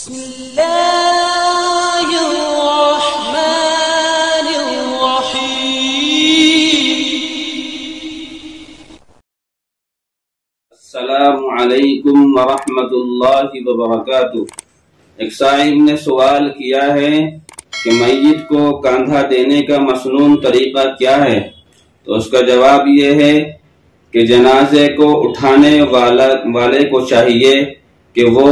بسم الله الرحمن الرحيم. السلام علیکم ورحمۃ اللہ وبرکاتہ. ایک سائل نے سوال کیا ہے کہ میت کو کاندھا دینے کا مسنون طریقہ کیا ہے؟ تو اس کا جواب یہ ہے کہ جنازے کو اٹھانے والے کو چاہیے کہ وہ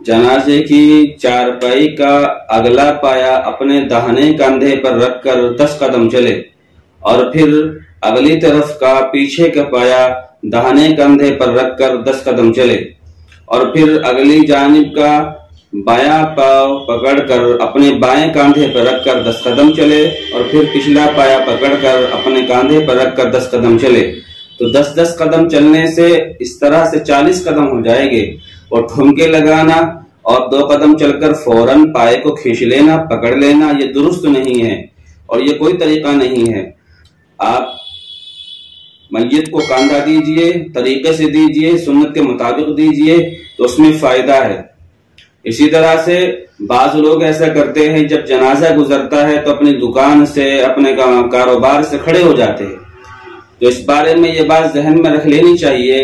جنازے کی چارپائی کا اگلا پایا اپنے داہنے کاندھے پر رکھ کر 10 قدم چلے اور پھر اگلی طرف کا پیچھے کا پایا داہنے کندھے پر رکھ کر 10 قدم چلے اور پھر اگلی جانب کا بایاں پاؤں پکڑ کر اپنے بائیں کاندھے پر رکھ کر 10 قدم چلے اور پھر پچھلا پایا پکڑ کر اپنے کاندھے پر رکھ کر 10 قدم چلے. تو 10 قدم چلنے سے اس طرح سے 40 قدم ہو جائے گے. اور ٹھمکے لگانا اور 2 قدم چل کر فوراً پائے کو کھینچ لینا پکڑ لینا یہ درست نہیں ہے اور یہ کوئی طریقہ نہیں ہے. آپ میت کو کاندھا دیجئے، طریقے سے دیجئے، سنت کے مطابق دیجئے تو اس میں فائدہ ہے. اسی طرح سے بعض لوگ ایسا کرتے ہیں جب جنازہ گزرتا ہے تو اپنی دکان سے اپنے کاروبار سے کھڑے ہو جاتے ہیں. تو اس بارے میں یہ بات ذہن میں رکھ لینی چاہیے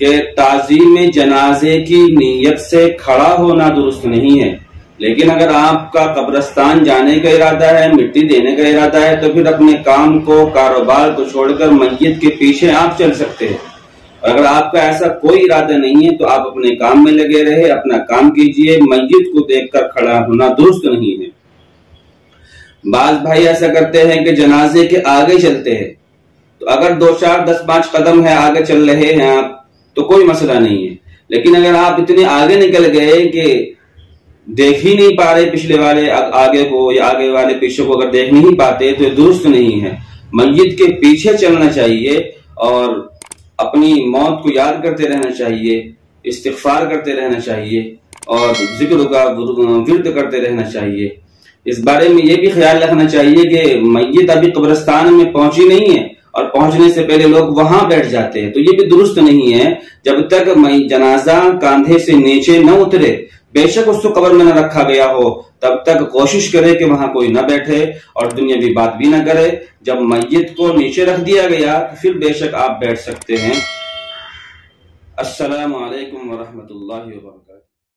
کہ تعظیم جنازے کی نیت سے کھڑا ہونا درست نہیں ہے. لیکن اگر آپ کا قبرستان جانے کا ارادہ ہے، مٹی دینے کا ارادہ ہے تو پھر اپنے کام کو، کاروبار کو چھوڑ کر میت کے پیچھے آپ چل سکتے ہیں. اور اگر آپ کا ایسا کوئی ارادہ نہیں ہے تو آپ اپنے کام میں لگے رہے، اپنا کام کیجئے. میت کو دیکھ کر کھڑا ہونا درست نہیں ہے. بعض بھائی ایسا کرتے ہیں کہ جنازے کے آگے چلتے ہیں. تو اگر 2 4 10 5 قدم ہے آگے چل رہے ہیں آپ تو کوئی مسئلہ نہیں ہے. لیکن اگر آپ اتنے آگے نکل گئے کہ دیکھ ہی نہیں پا رہے پچھلے والے آگے کو یا آگے والے پیچھے کو اگر دیکھ نہیں پاتے تو یہ درست نہیں ہے. میت کے پیچھے چلنا چاہیے اور اپنی موت کو یاد کرتے رہنا چاہیے، استغفار کرتے رہنا چاہیے اور ذکر کا ورد کرتے رہنا چاہیے. اس بارے میں یہ بھی خیال رکھنا چاہیے کہ میت ابھی قبرستان میں پہنچی نہیں ہے اور پہنچنے سے پہلے لوگ وہاں بیٹھ جاتے ہیں تو یہ بھی درست نہیں ہے. جب تک جنازہ کاندھے سے نیچے نہ اترے، بے شک اس کو قبر میں نہ رکھا گیا ہو، تب تک کوشش کرے کہ وہاں کوئی نہ بیٹھے اور دنیاوی بات بھی نہ کرے. جب میت کو نیچے رکھ دیا گیا تو پھر بے شک آپ بیٹھ سکتے ہیں. السلام علیکم ورحمۃ اللہ وبرکاتہ.